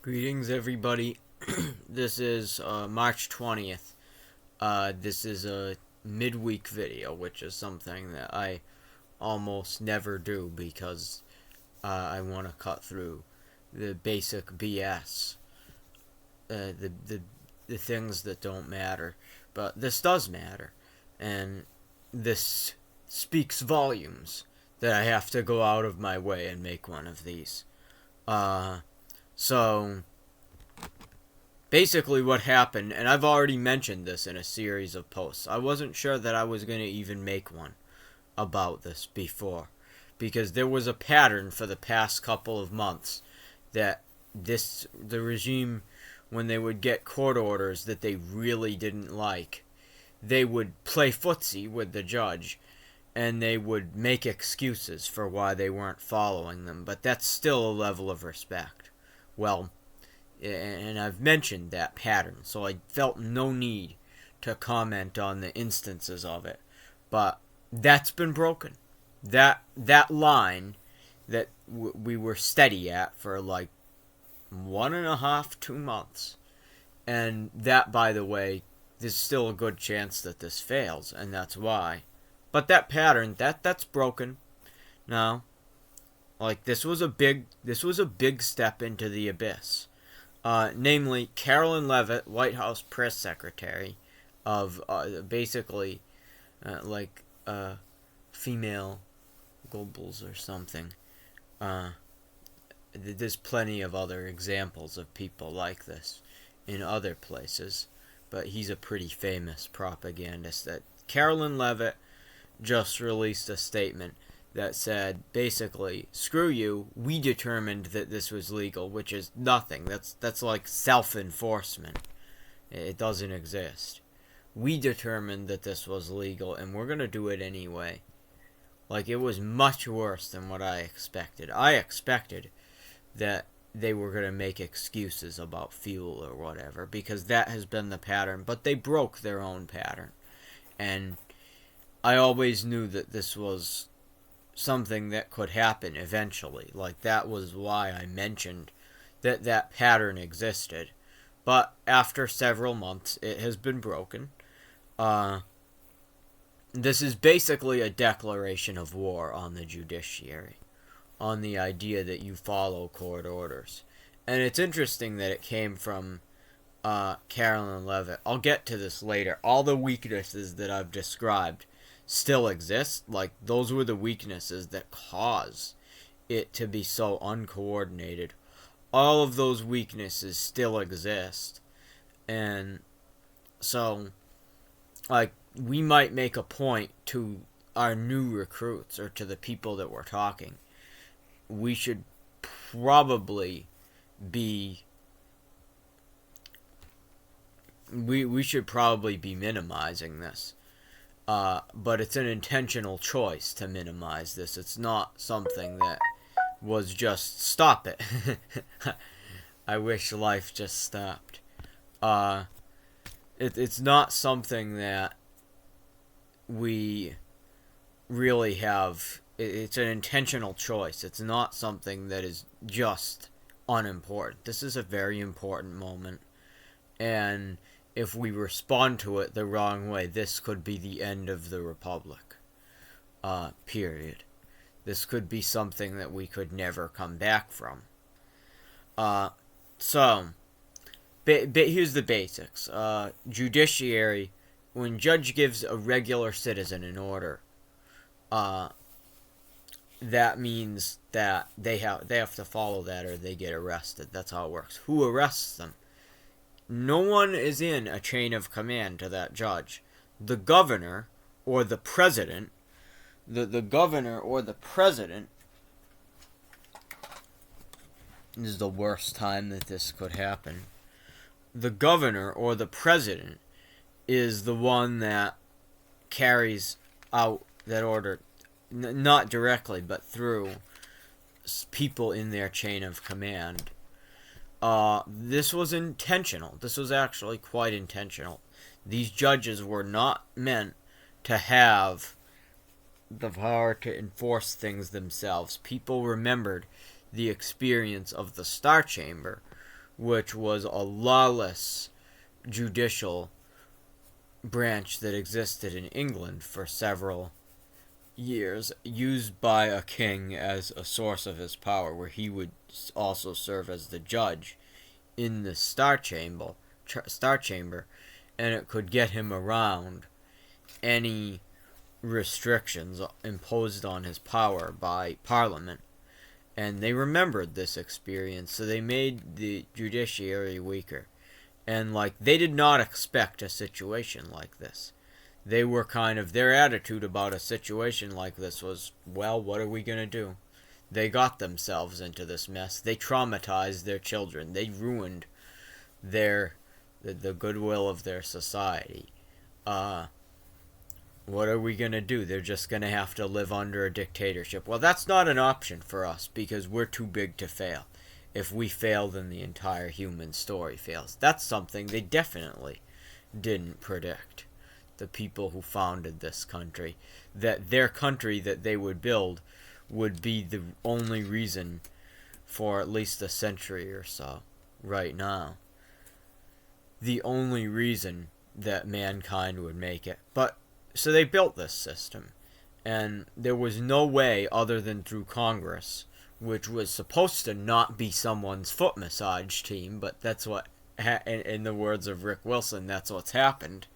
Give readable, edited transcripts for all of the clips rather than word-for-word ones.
Greetings, everybody. This is March 20th. This is a midweek video, which is something that I almost never do because I want to cut through the basic BS, the things that don't matter. But this does matter, and this speaks volumes that I have to go out of my way and make one of these. Uh, so basically what happened, and I've already mentioned this in a series of posts. I wasn't sure that I was going to even make one about this before, because there was a pattern for the past couple of months that the regime, when they would get court orders that they really didn't like, they would play footsie with the judge and they would make excuses for why they weren't following them, but that's still a level of respect. Well, and I've mentioned that pattern, so I felt no need to comment on the instances of it. But that's been broken. That line that we were steady at for like 1.5, 2 months, and that, by the way, there's still a good chance that this fails, and that's why. But that pattern, that's broken now. Like this was a big step into the abyss. Namely Carolyn Leavitt, White House press secretary of basically like female Goebbels or something. Uh, there's plenty of other examples of people like this in other places, but he's a pretty famous propagandist. That Carolyn Leavitt just released a statement that said basically, screw you, we determined that this was legal, which is nothing. That's like self-enforcement. It doesn't exist. We determined that this was legal and we're going to do it anyway. Like, it was much worse than what I expected. I expected that they were going to make excuses about fuel or whatever, because that has been the pattern, but they broke their own pattern. And I always knew that this was something that could happen eventually. Like, that was why I mentioned that pattern existed. But after several months, it has been broken. This is basically a declaration of war on the judiciary, on the idea that you follow court orders. And it's interesting that it came from Carolyn Leavitt. I'll get to this later. All the weaknesses that I've described still exist. Like, those were the weaknesses that caused it to be so uncoordinated. All of those weaknesses still exist. And so, like, we might make a point to our new recruits or to the people that we're talking. We should probably be we should probably be minimizing this. But it's an intentional choice to minimize this. It's not something that was just stop it. I wish life just stopped. It's not something that we really have. It's an intentional choice. It's not something that is just unimportant. This is a very important moment, and if we respond to it the wrong way, this could be the end of the Republic. Period. This could be something that we could never come back from. So, here's the basics. Judiciary, when judge gives a regular citizen an order, that means that they have to follow that or they get arrested. That's how it works. Who arrests them? No one is in a chain of command to that judge. The governor or the president, the governor or the president, this is the worst time that this could happen. The governor or the president is the one that carries out that order, not directly, but through people in their chain of command. This was intentional. This was actually quite intentional. These judges were not meant to have the power to enforce things themselves. People remembered the experience of the Star Chamber, which was a lawless judicial branch that existed in England for several years, used by a king as a source of his power, where he would also serve as the judge in the Star Chamber, and it could get him around any restrictions imposed on his power by Parliament. And they remembered this experience, so they made the judiciary weaker. And, they did not expect a situation like this. They were their attitude about a situation like this was, well, what are we going to do? They got themselves into this mess. They traumatized their children. They ruined the goodwill of their society. What are we going to do? They're just going to have to live under a dictatorship. Well, that's not an option for us because we're too big to fail. If we fail, then the entire human story fails. That's something they definitely didn't predict. The people who founded this country, that their country that they would build would be the only reason for at least a century or so right now. The only reason that mankind would make it. But so they built this system, and there was no way other than through Congress, which was supposed to not be someone's foot massage team, but that's what, in the words of Rick Wilson, that's what's happened.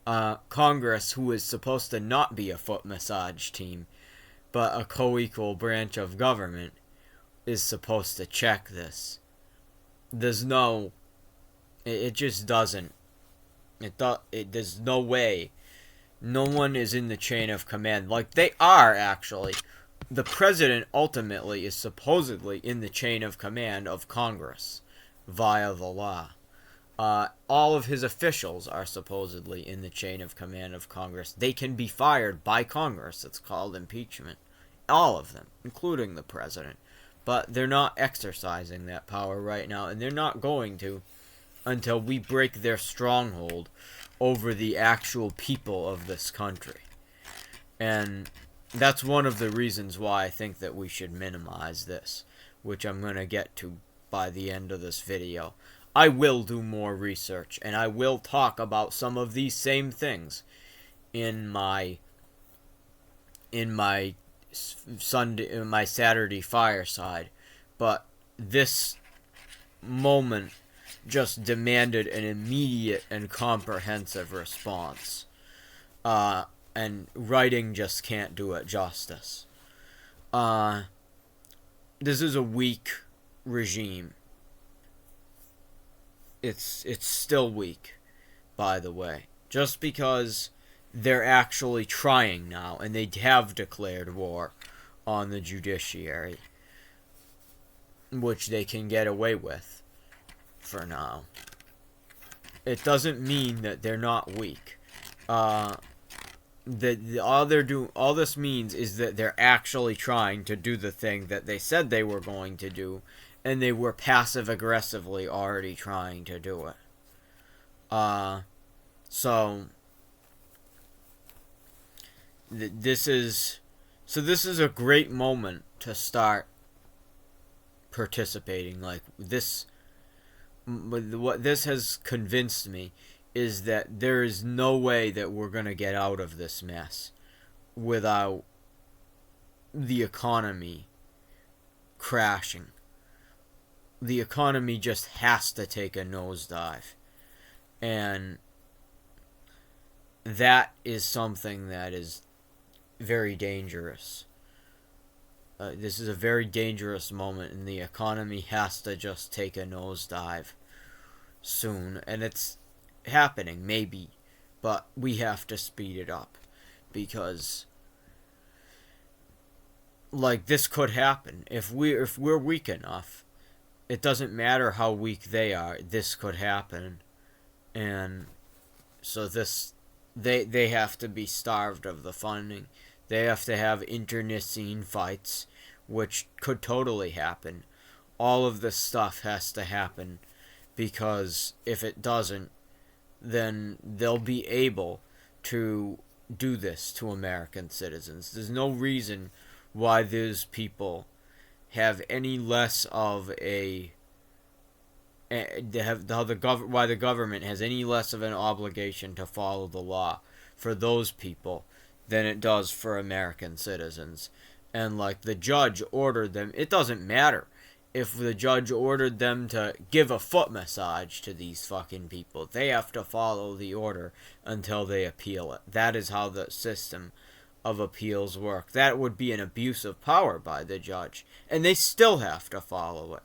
Congress, who is supposed to not be a foot massage team, but a co-equal branch of government, is supposed to check this. There's no... It just doesn't. There's no way. No one is in the chain of command. They are, actually. The president ultimately is supposedly in the chain of command of Congress via the law. All of his officials are supposedly in the chain of command of Congress. They can be fired by Congress. It's called impeachment. All of them, including the president. But they're not exercising that power right now, and they're not going to until we break their stronghold over the actual people of this country. And that's one of the reasons why I think that we should minimize this, which I'm going to get to by the end of this video. I will do more research, and I will talk about some of these same things in my Saturday fireside, but this moment just demanded an immediate and comprehensive response. And writing just can't do it justice. This is a weak regime. It's still weak, by the way. Just because they're actually trying now, and they have declared war on the judiciary, which they can get away with for now. It doesn't mean that they're not weak. All this means is that they're actually trying to do the thing that they said they were going to do, and they were passive aggressively already trying to do it. This is a great moment to start participating. What this has convinced me is that there is no way that we're going to get out of this mess without the economy crashing. The economy just has to take a nosedive. And that is something that is very dangerous. This is a very dangerous moment, and the economy has to just take a nosedive soon. And it's happening, maybe, but we have to speed it up, because this could happen if we're weak enough. It doesn't matter how weak they are, this could happen. And so they have to be starved of the funding. They have to have internecine fights, which could totally happen. All of this stuff has to happen, because if it doesn't, then they'll be able to do this to American citizens. There's no reason why those people have any less of a why the government has any less of an obligation to follow the law for those people than it does for American citizens. And like the judge ordered them, it doesn't matter if the judge ordered them to give a foot massage to these fucking people. They have to follow the order until they appeal it. That is how the system of appeals work. That would be an abuse of power by the judge, and they still have to follow it.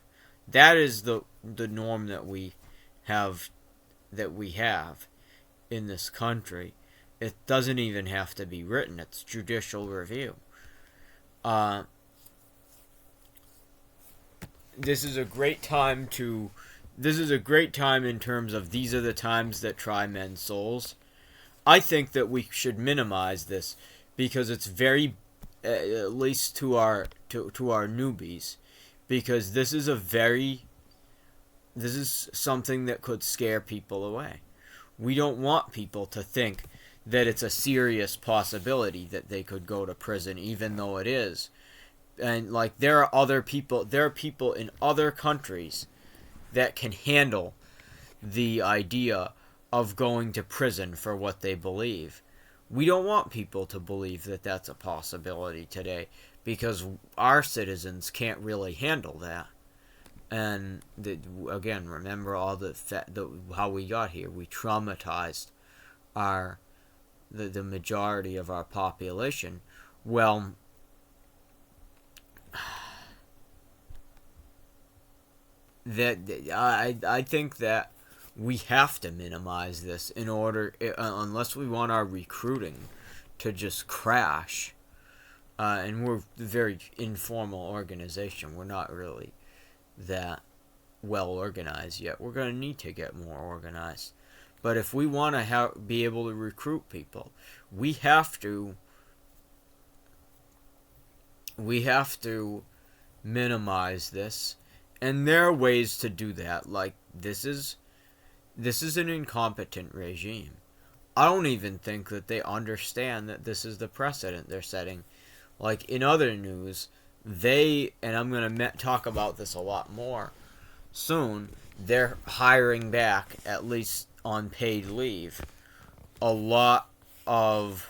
That is the norm that we have in this country. It doesn't even have to be written. It's judicial review. This is a great time in terms of these are the times that try men's souls. I think that we should minimize this because it's very, at least to our newbies, because this is something that could scare people away. We don't want people to think that it's a serious possibility that they could go to prison, even though it is. And like there are people in other countries that can handle the idea of going to prison for what they believe. We don't want people to believe that that's a possibility today because our citizens can't really handle that. And again, remember all how we got here. We traumatized the majority of our population. Well, I think that we have to minimize this in order, unless we want our recruiting to just crash. And we're a very informal organization. We're not really that well organized yet. We're going to need to get more organized. But if we want to be able to recruit people, we have to minimize this. And there are ways to do that. Like this is an incompetent regime. I don't even think that they understand that this is the precedent they're setting. Like in other news, and I'm going to talk about this a lot more soon, they're hiring back, at least on paid leave, a lot of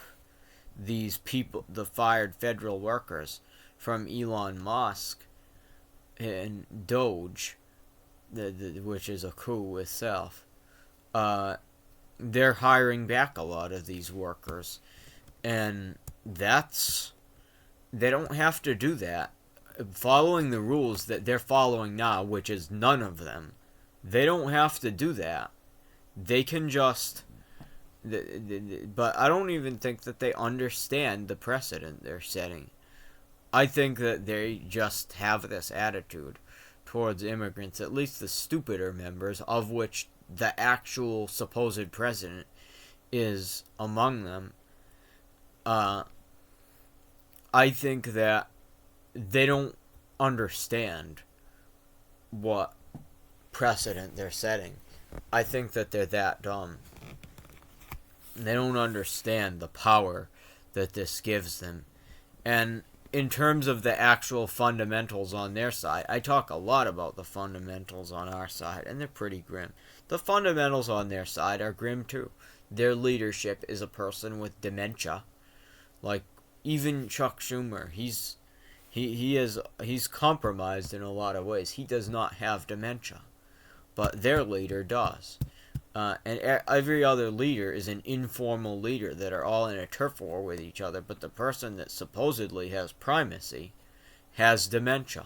these people, the fired federal workers from Elon Musk and Doge, which is a coup itself. They're hiring back a lot of these workers, and they don't have to do that. Following the rules that they're following now, which is none of them, they don't have to do that. They can just... But I don't even think that they understand the precedent they're setting. I think that they just have this attitude towards immigrants, at least the stupider members, of which the actual supposed president is among them. I think that they don't understand what precedent they're setting. I think that they're that dumb. They don't understand the power that this gives them. And in terms of the actual fundamentals on their side, I talk a lot about the fundamentals on our side, and they're pretty grim. The fundamentals on their side are grim too. Their leadership is a person with dementia. Like, even Chuck Schumer, he's compromised in a lot of ways. He does not have dementia, but their leader does. And every other leader is an informal leader that are all in a turf war with each other, but the person that supposedly has primacy has dementia.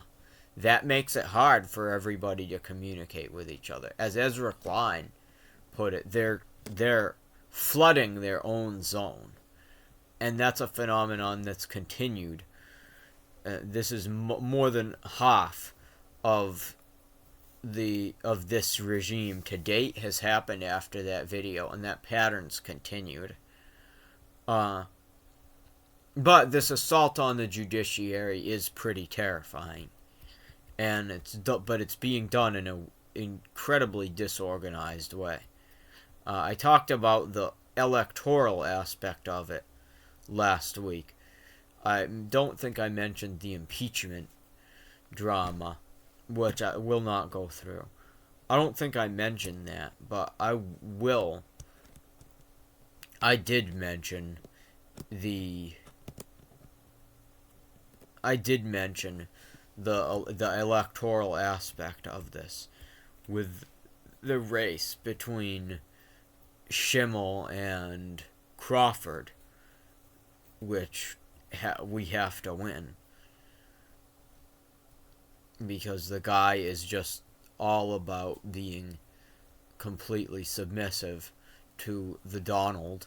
That makes it hard for everybody to communicate with each other. As Ezra Klein put it, they're flooding their own zone. And that's a phenomenon that's continued. This is more than half of this regime to date has happened after that video, and that pattern's continued. But this assault on the judiciary is pretty terrifying, and it's being done in an incredibly disorganized way. I talked about the electoral aspect of it last week. I don't think I mentioned the impeachment drama, which I will not go through. I don't think I mentioned that, but I will. I did mention the I did mention the electoral aspect of this with the race between Schimmel and Crawford, which we have to win because the guy is just all about being completely submissive to the Donald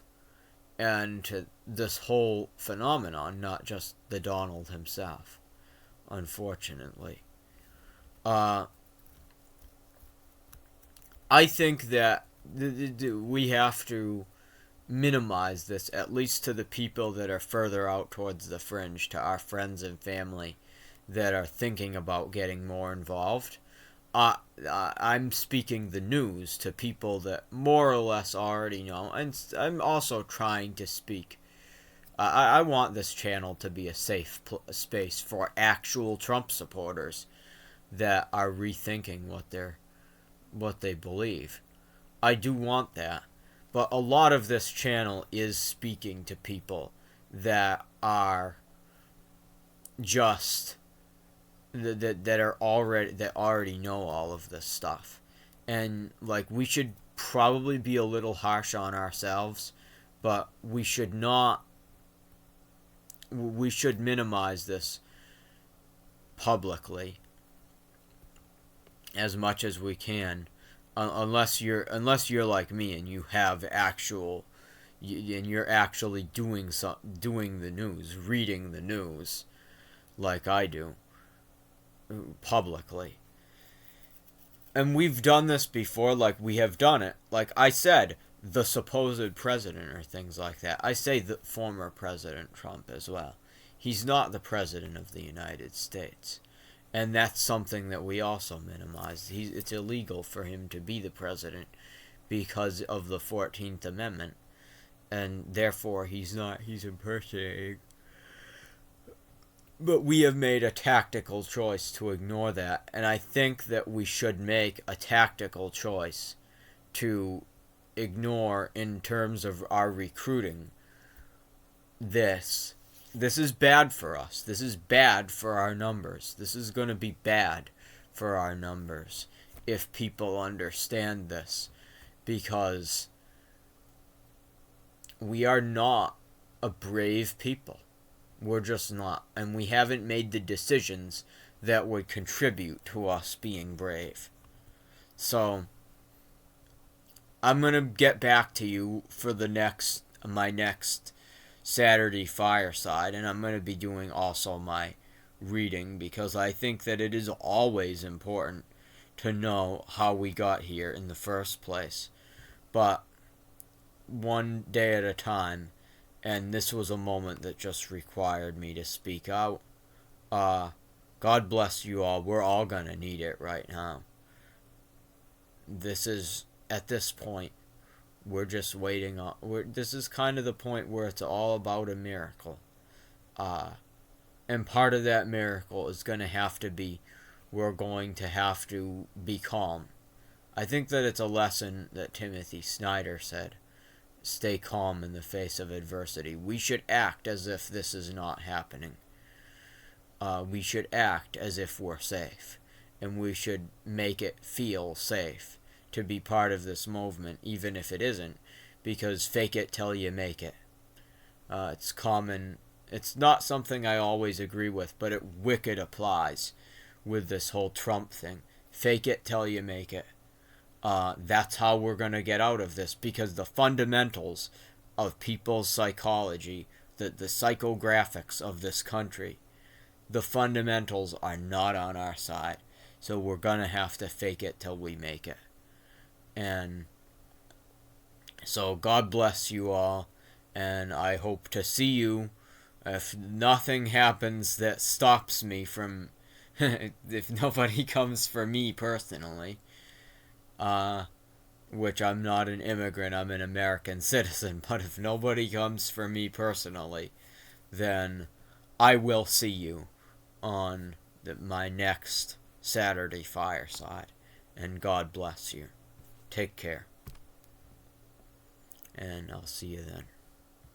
and to this whole phenomenon, not just the Donald himself, unfortunately. I think that we have to minimize this, at least to the people that are further out towards the fringe, to our friends and family that are thinking about getting more involved. I'm speaking the news to people that more or less already know, and I'm also trying to speak. I want this channel to be a safe space for actual Trump supporters that are rethinking what they believe. I do want that, but a lot of this channel is speaking to people that are just that already know all of this stuff, and like we should probably be a little harsh on ourselves, but we should not. We should minimize this publicly as much as we can, unless you're like me and you have and you're actually doing the news, reading the news, like I do, publicly. And we've done this before, like we have done it. Like I said, the supposed president or things like that. I say the former President Trump as well. He's not the president of the United States. And that's something that we also minimize. It's illegal for him to be the president because of the 14th Amendment. And therefore he's impersonating. But we have made a tactical choice to ignore that. And I think that we should make a tactical choice to ignore in terms of our recruiting this. This is bad for us. This is bad for our numbers. This is going to be bad for our numbers if people understand this, because we are not a brave people. We're just not. And we haven't made the decisions that would contribute to us being brave. So I'm going to get back to you for my next Saturday fireside, and I'm going to be doing also my reading, because I think that it is always important to know how we got here in the first place. But one day at a time, and this was a moment that just required me to speak out. God bless you all. We're all going to need it right now. At this point, we're just waiting on. This is kind of the point where it's all about a miracle. And part of that miracle is going to have to be, we're going to have to be calm. I think that it's a lesson that Timothy Snyder said. Stay calm in the face of adversity. We should act as if this is not happening. We should act as if we're safe. And we should make it feel safe to be part of this movement, even if it isn't, because fake it till you make it. It's common. It's not something I always agree with, but it wicked applies with this whole Trump thing. Fake it till you make it. That's how we're going to get out of this, because the fundamentals of people's psychology, the psychographics of this country, the fundamentals are not on our side. So we're going to have to fake it till we make it. And so God bless you all, and I hope to see you. If nothing happens that stops me from, if nobody comes for me personally, which I'm not an immigrant, I'm an American citizen, but if nobody comes for me personally, then I will see you on my next Saturday fireside. And God bless you. Take care. And I'll see you then.